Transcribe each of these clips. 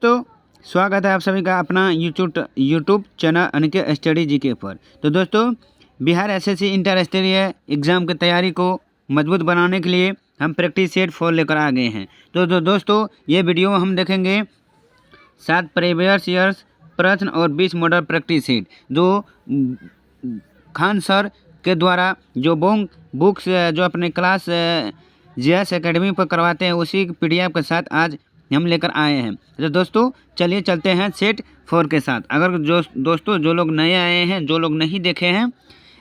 तो स्वागत है आप सभी का अपना YouTube channel Aniket study GK पर। तो दोस्तों, बिहार एसएससी इंटर स्तरीय एग्ज़ाम की तैयारी को मजबूत बनाने के लिए हम प्रैक्टिस सेट 4 लेकर आ गए हैं। तो दोस्तों, ये वीडियो में हम देखेंगे 7 प्रीवियस ईयर्स प्रश्न और 20 मॉडल प्रैक्टिस सेट जो खान सर के द्वारा जो बुक्स जो अपने क्लास जीएस एकेडमी पर करवाते हैं उसी पीडीएफ के साथ आज हम लेकर आए हैं। तो दोस्तों, चलिए चलते हैं सेट 4 के साथ। अगर जो लोग नए आए हैं, जो लोग नहीं देखे हैं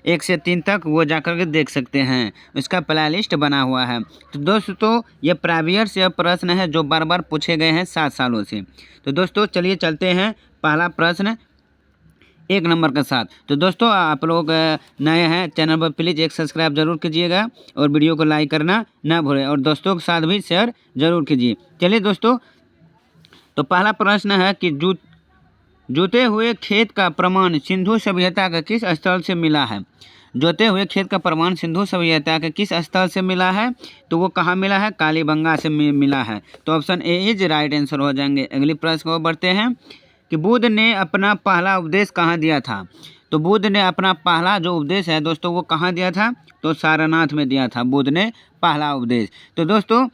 1 से 3 तक, वो जाकर के देख सकते हैं। इसका प्ले लिस्ट बना हुआ है। तो दोस्तों, ये प्रीवियस ईयर प्रश्न है जो बार बार पूछे गए हैं 7 सालों से। तो दोस्तों, चलिए चलते हैं पहला प्रश्न 1 नंबर के साथ। तो दोस्तों, आप लोग नए हैं चैनल पर, प्लीज़ एक सब्सक्राइब जरूर कीजिएगा और वीडियो को लाइक करना ना भूलें और दोस्तों के साथ भी शेयर जरूर कीजिए। चलिए दोस्तों, तो पहला प्रश्न है कि जोते हुए खेत का प्रमाण सिंधु सभ्यता के किस स्थल से मिला है। जोते हुए खेत का प्रमाण सिंधु सभ्यता के किस स्थल से मिला है? तो वो कहाँ मिला है? कालीबंगा से मिला है। तो option A is right answer हो जाएंगे। अगली प्रश्न को बढ़ते हैं कि बुद्ध ने अपना पहला उपदेश कहाँ दिया था। तो बुद्ध ने अपना पहला जो उपदेश है दोस्तों वो कहाँ दिया था? तो सारनाथ में दिया था बुद्ध ने पहला उपदेश। तो दोस्तों,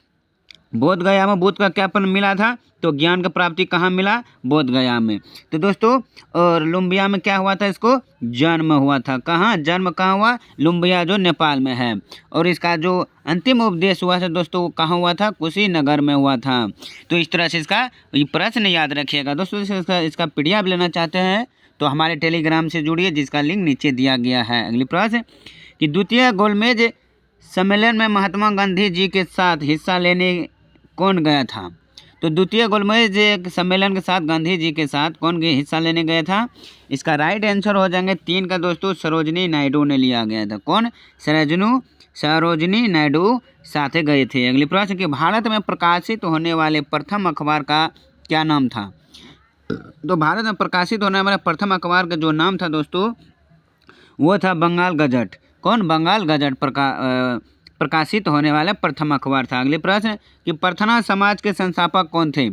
बोध गया में बुद्ध का क्या मिला था? तो ज्ञान का प्राप्ति कहाँ मिला? बोध गया में। तो दोस्तों, और लुम्बिया में क्या हुआ था? इसको जन्म हुआ था। कहाँ जन्म कहाँ हुआ? लुम्बिया जो नेपाल में है। और इसका जो अंतिम उपदेश हुआ था दोस्तों वो कहाँ हुआ था? कुशीनगर में हुआ था। तो इस तरह से इसका प्रश्न याद रखिएगा दोस्तों। इसका पीडीएफ लेना चाहते हैं तो हमारे टेलीग्राम से जुड़िए, जिसका लिंक नीचे दिया गया है। अगली प्रश्न कि द्वितीय गोलमेज सम्मेलन में महात्मा गांधी जी के साथ हिस्सा लेने कौन गया था? तो द्वितीय गोलमेज सम्मेलन के साथ गांधी जी के साथ कौन हिस्सा लेने गया था? इसका राइट आंसर हो जाएंगे 3 का दोस्तों, सरोजनी नायडू ने लिया गया था। कौन? सरोजनी नायडू साथ गए थे। अगली प्रश्न कि भारत में प्रकाशित होने वाले प्रथम अखबार का क्या नाम था? तो भारत में प्रकाशित होने वाले प्रथम अखबार का जो नाम था दोस्तों वो था बंगाल गजट। कौन? बंगाल गजट प्रकाशित होने वाला प्रथम अखबार था। अगले प्रश्न कि प्रार्थना समाज के संस्थापक कौन थे?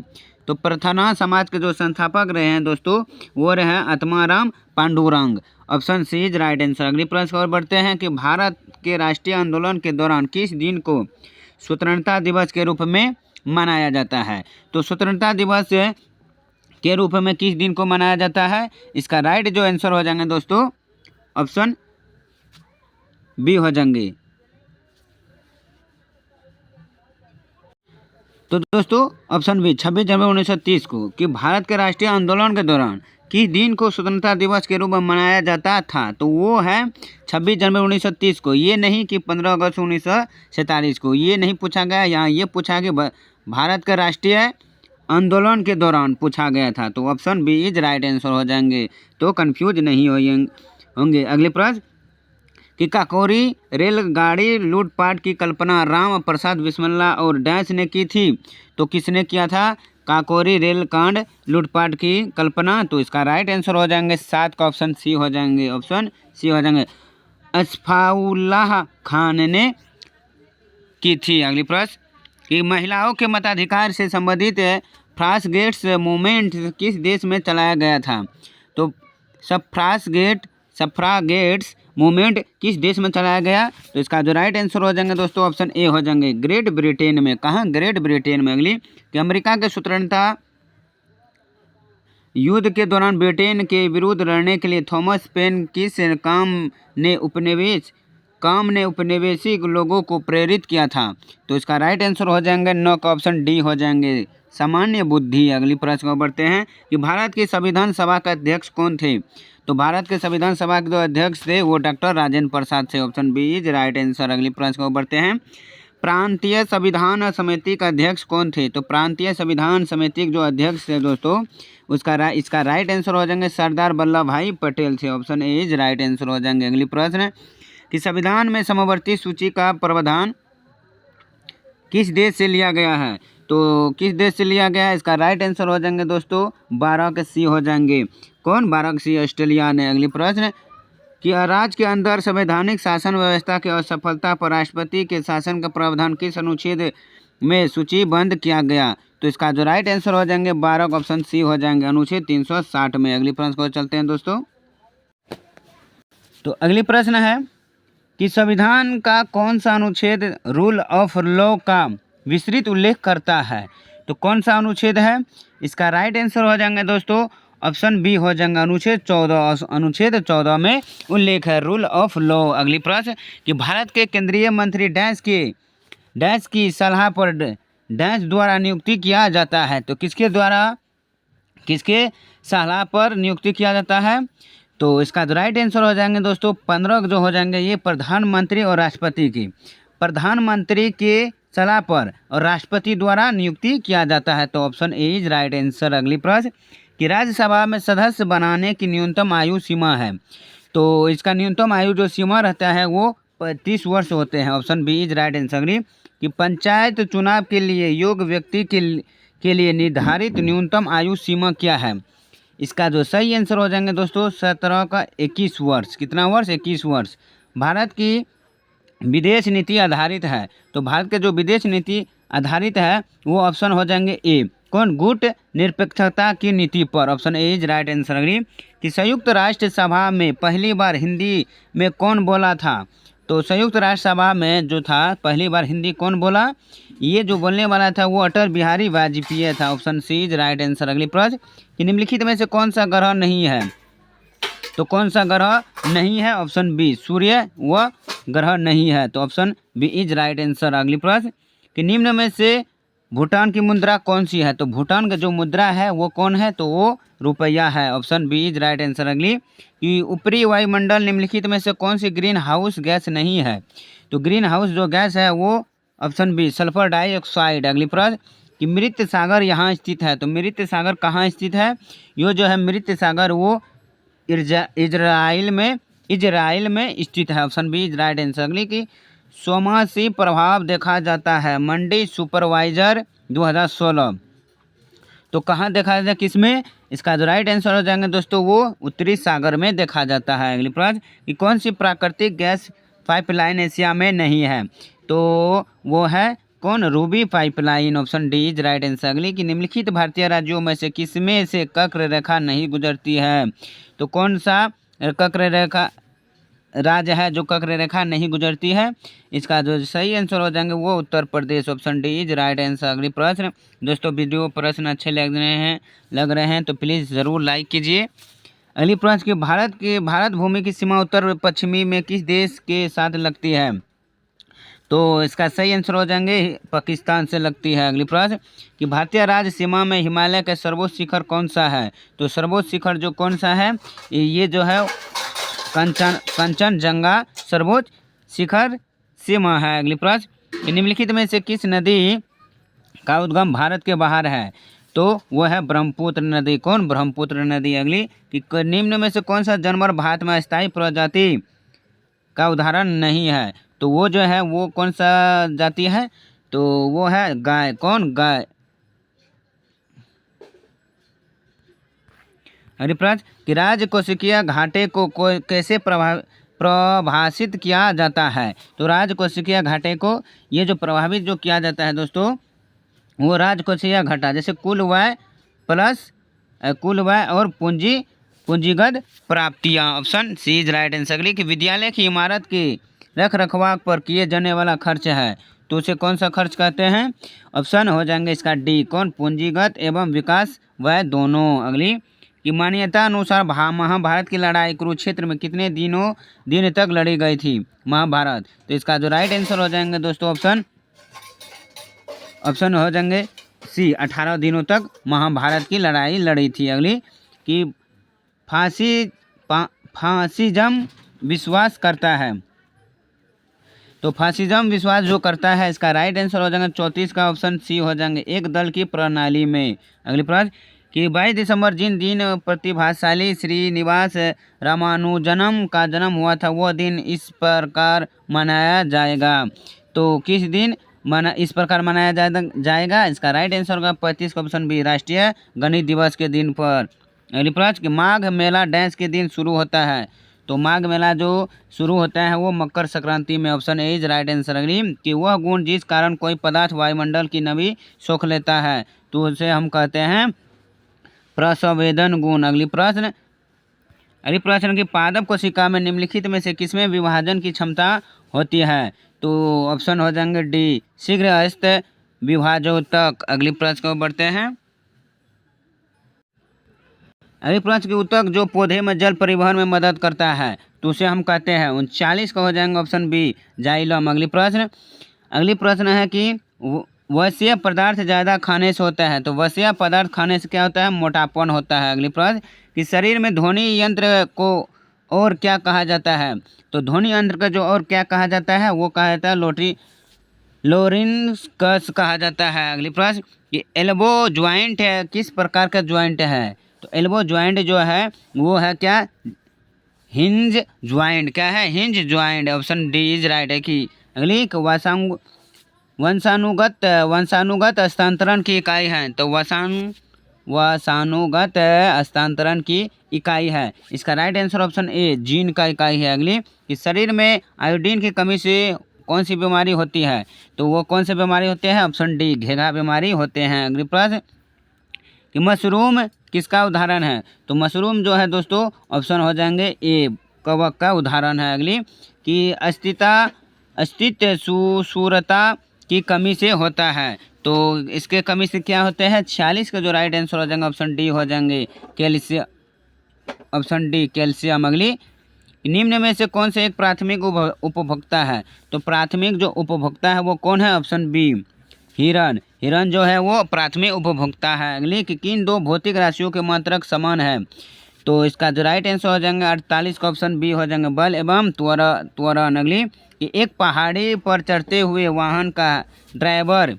तो प्रार्थना समाज के जो संस्थापक रहे हैं दोस्तों वो रहे Atmaram Pandurang. Option C is right answer. अगली प्रश्न और बढ़ते हैं कि भारत के राष्ट्रीय आंदोलन के दौरान किस दिन को स्वतंत्रता दिवस के रूप में मनाया जाता है? तो स्वतंत्रता दिवस के रूप में किस दिन को मनाया जाता है? इसका राइट जो आंसर हो जाएंगे दोस्तों ऑप्शन बी हो जाएंगे। तो दोस्तों, ऑप्शन बी 26 जनवरी 1930 को कि भारत के राष्ट्रीय आंदोलन के दौरान किस दिन को स्वतंत्रता दिवस के रूप में मनाया जाता था? तो वो है 26 जनवरी 1930 को। ये नहीं कि 15 अगस्त 1947 को, ये नहीं पूछा गया। यहाँ ये पूछा कि भारत के राष्ट्रीय आंदोलन के दौरान पूछा गया था। तो option B is right answer हो जाएंगे, तो कन्फ्यूज नहीं होंगे। अगले प्रश्न कि काकोरी रेलगाड़ी लूटपाट की कल्पना राम प्रसाद बिस्मिल्ला और डैश ने की थी। तो किसने किया था काकोरी रेलकांड लूटपाट की कल्पना? तो इसका राइट आंसर हो जाएंगे 7 का ऑप्शन सी हो जाएंगे। ऑप्शन सी हो जाएंगे, अशफाउल्लाह खान ने की थी। अगली प्रश्न कि महिलाओं के मताधिकार से संबंधित सफ्रागेट्स मूवमेंट किस देश में चलाया गया था? तो सफ्रागेट्स मूवमेंट किस देश में चलाया गया? तो इसका जो राइट आंसर हो जाएंगे दोस्तों ऑप्शन ए हो जाएंगे, ग्रेट ब्रिटेन में। कहाँ? ग्रेट ब्रिटेन में। अगली कि अमेरिका के स्वतंत्रता युद्ध के दौरान ब्रिटेन के विरुद्ध लड़ने के लिए थॉमस पेन किस काम ने उपनिवेशी लोगों को प्रेरित किया था? तो इसका राइट आंसर हो जाएंगे 9 का ऑप्शन डी हो जाएंगे, सामान्य बुद्धि। अगली प्रश्न को बढ़ते हैं कि भारत की संविधान सभा के अध्यक्ष कौन थे? तो भारत के संविधान सभा के जो अध्यक्ष थे वो डॉक्टर राजेंद्र प्रसाद थे। Option B is right answer. अगली प्रश्न को बढ़ते हैं, प्रांतीय संविधान समिति का अध्यक्ष कौन थे? तो प्रांतीय संविधान समिति के जो अध्यक्ष थे दोस्तों इसका राइट आंसर हो जाएंगे सरदार वल्लभ भाई पटेल थे। Option A is right answer हो जाएंगे। अगली प्रश्न कि संविधान में समवर्ती सूची का प्रावधान किस देश से लिया गया है? तो किस देश से लिया गया है? इसका राइट आंसर हो जाएंगे दोस्तों 12 के सी हो जाएंगे। कौन? 12 के सी ऑस्ट्रेलिया ने। अगली प्रश्न कि राज्य के अंदर संवैधानिक शासन व्यवस्था की असफलता पर राष्ट्रपति के शासन का प्रावधान किस अनुच्छेद में सूचीबद्ध किया गया? तो इसका जो राइट आंसर हो जाएंगे 12 का ऑप्शन सी हो जाएंगे अनुच्छेद 360 में। अगली प्रश्न को चलते हैं दोस्तों। तो अगली प्रश्न है कि संविधान का कौन सा अनुच्छेद रूल ऑफ लॉ का विस्तृत उल्लेख करता है? तो कौन सा अनुच्छेद है? इसका राइट आंसर हो जाएंगे दोस्तों ऑप्शन बी हो जाएंगे अनुच्छेद 14। अनुच्छेद 14 में उल्लेख है रूल ऑफ लॉ। अगली प्रश्न कि भारत के केंद्रीय मंत्री डैश की सलाह पर डैश द्वारा नियुक्ति किया जाता है? तो किसके द्वारा, किसके सलाह पर नियुक्ति किया जाता है? तो इसका जो राइट आंसर हो जाएंगे दोस्तों 15 जो हो जाएंगे ये प्रधानमंत्री और राष्ट्रपति की, प्रधानमंत्री के सलाह पर और राष्ट्रपति द्वारा नियुक्ति किया जाता है। तो option A is right answer. अगली प्रश्न कि राज्यसभा में सदस्य बनाने की न्यूनतम आयु सीमा है? तो इसका न्यूनतम आयु जो सीमा रहता है वो 30 वर्ष होते हैं। Option B is right answer. अगली कि पंचायत चुनाव के लिए योग्य व्यक्ति के लिए निर्धारित न्यूनतम आयु सीमा क्या है? इसका जो सही आंसर हो जाएंगे दोस्तों 17 का 21 वर्ष। कितना वर्ष? 21 वर्ष। भारत की विदेश नीति आधारित है, तो भारत के जो विदेश नीति आधारित है वो ऑप्शन हो जाएंगे ए कौन? गुट निरपेक्षता की नीति पर। Option A is right answer. अगली कि संयुक्त राष्ट्र सभा में पहली बार हिंदी में कौन बोला था? तो संयुक्त राष्ट्र सभा में जो था पहली बार हिंदी कौन बोला? ये जो बोलने वाला था वो अटल बिहारी वाजपेयी था। Option C is right answer. अगली प्रश्न कि निम्नलिखित में से कौन सा ग्रह नहीं है? तो कौन सा ग्रह नहीं है? ऑप्शन बी सूर्य व ग्रह नहीं है। तो option B is right answer. अगली प्रश्न कि निम्न में से भूटान की मुद्रा कौन सी है? तो भूटान का जो मुद्रा है वो कौन है? तो वो रुपया है। Option B is right answer. अगली कि ऊपरी वायुमंडल निम्नलिखित में से कौन सी ग्रीन हाउस गैस नहीं है? तो ग्रीन हाउस जो गैस है वो ऑप्शन बी सल्फर डाइऑक्साइड। अगली प्रश्न कि मृत सागर यहाँ स्थित है? तो मृत सागर कहाँ स्थित है? ये जो है मृत सागर वो इजराइल में स्थित है। Option B is right answer. अगली की सोमासी प्रभाव देखा जाता है मंडी सुपरवाइजर 2016 तो कहाँ देखा जाता है, किसमें? इसका जो राइट आंसर हो जाएंगे दोस्तों वो उत्तरी सागर में देखा जाता है। अगली प्रश्न कि कौन सी प्राकृतिक गैस पाइपलाइन एशिया में नहीं है? तो वो है कौन? Ruby pipeline. Option D is right answer. अगली कि निम्नलिखित भारतीय राज्यों में से किसमें से कर्क रेखा नहीं गुजरती है? तो कौन सा कर्क रेखा राज्य है जो कर्क रेखा नहीं गुजरती है? इसका जो सही आंसर हो जाएंगे वो Uttar Pradesh. Option D is right answer. अगली प्रश्न दोस्तों वीडियो प्रश्न अच्छे लग रहे हैं तो प्लीज़ ज़रूर लाइक कीजिए। अगली प्रश्न कि भारत भूमि की सीमा उत्तर पश्चिमी में किस देश के साथ लगती है? तो इसका सही आंसर हो जाएंगे पाकिस्तान से लगती है। अगली प्रश्न कि भारतीय राज्य सीमा में हिमालय का सर्वोच्च शिखर कौन सा है? तो सर्वोच्च शिखर जो कौन सा है ये जो है कंचनजंगा सर्वोच्च शिखर सीमा है। अगली प्रश्न निम्नलिखित में से किस नदी का उद्गम भारत के बाहर है? तो वह है ब्रह्मपुत्र नदी। कौन? ब्रह्मपुत्र नदी। अगली कि निम्न में से कौन सा जानवर भारत में स्थायी प्रजाति का उदाहरण नहीं है? तो वो जो है वो कौन सा जाति है? तो वो है गाय। कौन? गाय। अगली प्रश्न कि राज्य कोशिकीय घाटे को कैसे प्रभाषित किया जाता है? तो राज्य कोशिकीय घाटे को ये जो प्रभावित जो किया जाता है दोस्तों वो राज्य कोशिकीय घाटा जैसे कुल व्यय और पूंजीगत प्राप्तियाँ। Option C is right answer. अगली कि विद्यालय की इमारत की रख रखाव पर किए जाने वाला खर्च है तो उसे कौन सा खर्च कहते हैं? ऑप्शन हो जाएंगे इसका डी कौन? पूंजीगत एवं विकास व्यय दोनों। अगली कि मान्यता अनुसार महाभारत की लड़ाई कुरुक्षेत्र में कितने दिन तक लड़ी गई थी महाभारत? तो इसका जो राइट आंसर हो जाएंगे दोस्तों ऑप्शन हो जाएंगे सी 18 दिनों तक महाभारत की लड़ाई लड़ी थी। अगली कि फासिज्म विश्वास करता है तो फासिज्म विश्वास जो करता है इसका राइट आंसर हो जाएगा 34 का ऑप्शन सी हो जाएंगे एक दल की प्रणाली में। अगली प्रश्न कि 22 दिसंबर जिन दिन प्रतिभाशाली श्रीनिवास रामानुजन का जन्म हुआ था वह दिन इस प्रकार मनाया जाएगा। तो किस दिन इस प्रकार मनाया जाएगा? इसका राइट आंसर होगा 35 का ऑप्शन बी राष्ट्रीय गणित दिवस के दिन पर। अगली प्रश्न कि माघ मेला डैश के दिन शुरू होता है? तो माघ मेला जो शुरू होता है वो मकर संक्रांति में। Option A is right answer. अगली कि वह गुण जिस कारण कोई पदार्थ वायुमंडल की नमी सोख लेता है तो उसे हम कहते हैं प्रसंवेदन गुण। अगली प्रश्न की पादप कोशिका में निम्नलिखित में से किसमें विभाजन की क्षमता होती है? तो ऑप्शन हो जाएंगे डी शीघ्र हस्त विभाजोतक। अगली प्रश्न को बढ़ते हैं। अगली प्रश्न की ऊतक जो पौधे में जल परिवहन में मदद करता है तो उसे हम कहते हैं 39 का हो जाएंगे ऑप्शन बी जाइलम। अगली प्रश्न है कि वसीय पदार्थ ज़्यादा खाने से होता है, तो वसीय पदार्थ खाने से क्या होता है? मोटापन होता है। अगली प्रश्न कि शरीर में ध्वनि यंत्र को और क्या कहा जाता है? तो ध्वनि यंत्र का जो और क्या कहा जाता है वो कहा जाता है लोरिन्कस कहा जाता है। अगली प्रश्न कि एल्बो ज्वाइंट है किस प्रकार का ज्वाइंट है? तो एल्बो ज्वाइंट जो है वो है क्या? Hinge joint. क्या है? Hinge joint. Option D is right है कि अगली वंशानुगत हस्तांतरण की इकाई है, तो वंशानुगत हस्तांतरण की इकाई है। इसका right answer option A gene का इकाई है। अगली कि शरीर में आयोडीन की कमी से कौन सी बीमारी होती है? तो वो कौन सी बीमारी होती है? ऑप्शन डी घेघा बीमारी होते हैं। अगली प्रश्न कि मशरूम किसका उदाहरण है? तो मशरूम जो है दोस्तों ऑप्शन हो जाएंगे ए कवक का उदाहरण है। अगली कि अस्तित्व सुसूरता की कमी से होता है, तो इसके कमी से क्या होते हैं? 46 का जो राइट आंसर हो जाएंगे ऑप्शन डी हो जाएंगे कैल्शियम। Option D calcium. अगली निम्न में से कौन से एक प्राथमिक उपभोक्ता है? तो प्राथमिक जो उपभोक्ता है वो कौन है? ऑप्शन बी हिरण। हिरण जो है वो प्राथमिक उपभोक्ता है। अगली कि किन दो भौतिक राशियों के मात्रक समान है? तो इसका जो राइट आंसर हो जाएंगे 48 का ऑप्शन बी हो जाएंगे बल एवं त्वरण। अगली कि एक पहाड़ी पर चढ़ते हुए वाहन का ड्राइवर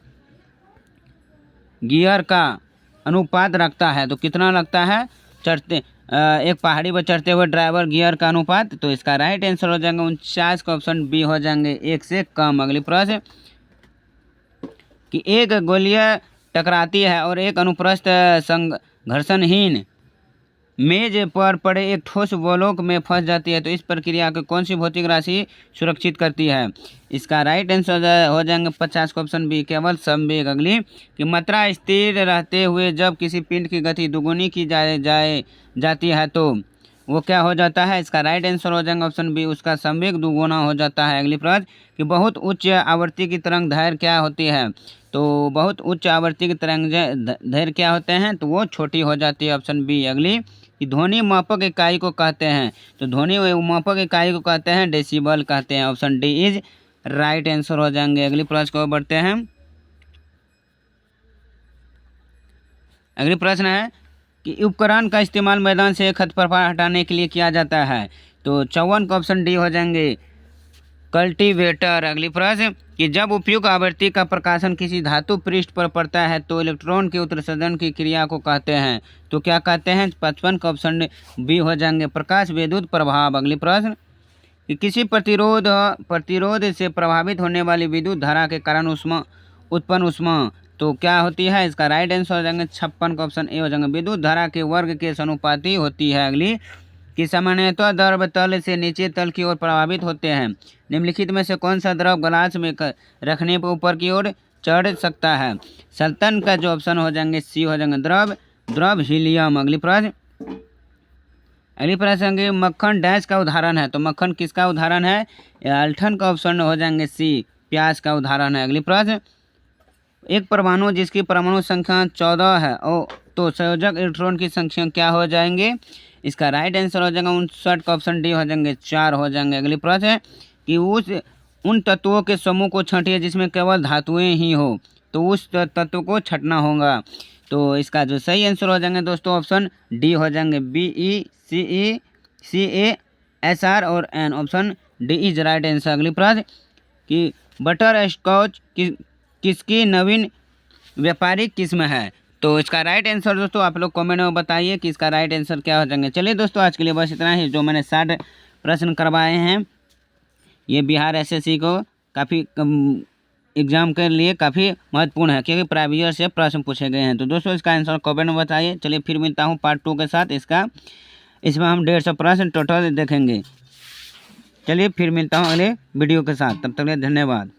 गियर का अनुपात रखता है, तो कितना लगता है? एक पहाड़ी पर चढ़ते हुए ड्राइवर गियर का अनुपात, तो इसका राइट आंसर हो जाएंगे 49 का ऑप्शन बी हो जाएंगे 1 से कम। अगली प्रश्न कि एक गोलीय टकराती है और एक अनुप्रस्थ घर्षणहीन मेज पर पड़े एक ठोस गोलोक में फंस जाती है, तो इस प्रक्रिया को कौन सी भौतिक राशि सुरक्षित करती है? इसका राइट आंसर हो जाएंगे 50 का ऑप्शन बी केवल संवेग। अगली कि मात्रा स्थिर रहते हुए जब किसी पिंड की गति दुगुनी की जाती है तो वो क्या हो जाता है? इसका राइट आंसर हो जाएगा ऑप्शन बी उसका संवेग दुगुना हो जाता है। अगली प्रश्न कि बहुत उच्च आवृत्ति की तरंग दैर्घ्य क्या होती है? तो बहुत उच्च आवृत्ति की तरंग दैर्घ्य क्या होते हैं? तो वो छोटी हो जाती है। Option B. अगली कि ध्वनि मापक इकाई को कहते हैं, तो ध्वनि मापक इकाई को कहते हैं डेसिबल कहते हैं। Option D is right answer हो जाएंगे। अगली प्रश्न को बढ़ते हैं। अगली प्रश्न है कि उपकरण का इस्तेमाल मैदान से खरपतवार हटाने के लिए किया जाता है, तो 54 का ऑप्शन डी हो जाएंगे कल्टीवेटर। अगली प्रश्न कि जब उपयुक्त आवृत्ति का प्रकाशन किसी धातु पृष्ठ पर पड़ता है तो इलेक्ट्रॉन के उत्सर्जन की क्रिया को कहते हैं, तो क्या कहते हैं? 55 का ऑप्शन बी हो जाएंगे प्रकाश विद्युत प्रभाव। अगली प्रश्न कि किसी प्रतिरोध से प्रभावित होने वाली विद्युत धारा के कारण उत्पन्न ऊष्मा तो क्या होती है? इसका राइट आंसर हो जाएंगे 56 का ऑप्शन ए हो जाएंगे विद्युत धारा के वर्ग के समानुपाती होती है। अगली कि सामान्यतः द्रव तल से नीचे तल की ओर प्रभावित होते हैं, निम्नलिखित में से कौन सा द्रव ग्लास में रखने पर ऊपर की ओर चढ़ सकता है? सल्तन का जो ऑप्शन हो जाएंगे सी हो जाएंगे द्रव हीलियम। अगली प्रश्न के मक्खन डैश का उदाहरण है, तो मक्खन किसका उदाहरण है? अल्ठन का ऑप्शन हो जाएंगे सी प्याज का उदाहरण है। अगली प्रश्न एक परमाणु जिसकी परमाणु संख्या 14 है और तो संयोजक इलेक्ट्रॉन की संख्या क्या हो जाएंगे? इसका राइट आंसर हो जाएगा 59 का ऑप्शन डी हो जाएंगे 4 हो जाएंगे। अगली प्रश्न है कि उन तत्वों के समूह को छंटिए जिसमें केवल धातुएं ही हो, तो उस तत्व को छंटना होगा, तो इसका जो सही आंसर हो जाएंगे दोस्तों ऑप्शन डी हो जाएंगे BECESR और एन। Option D is right answer. अगली प्रश्न कि बटर स्कॉच किसकी नवीन व्यापारिक किस्म है? तो इसका राइट आंसर दोस्तों आप लोग कमेंट में बताइए कि इसका राइट आंसर क्या हो जाएंगे। चलिए दोस्तों आज के लिए बस इतना ही। जो मैंने 60 प्रश्न करवाए हैं ये बिहार SSC को काफ़ी एग्ज़ाम के लिए काफ़ी महत्वपूर्ण है क्योंकि प्रीवियस से प्रश्न पूछे गए हैं। तो दोस्तों इसका आंसर कमेंट में बताइए। चलिए फिर मिलता हूँ पार्ट 2 के साथ। इसमें हम 150 प्रश्न टोटल देखेंगे। चलिए फिर मिलता हूँ अगले वीडियो के साथ, तब तक के लिए धन्यवाद।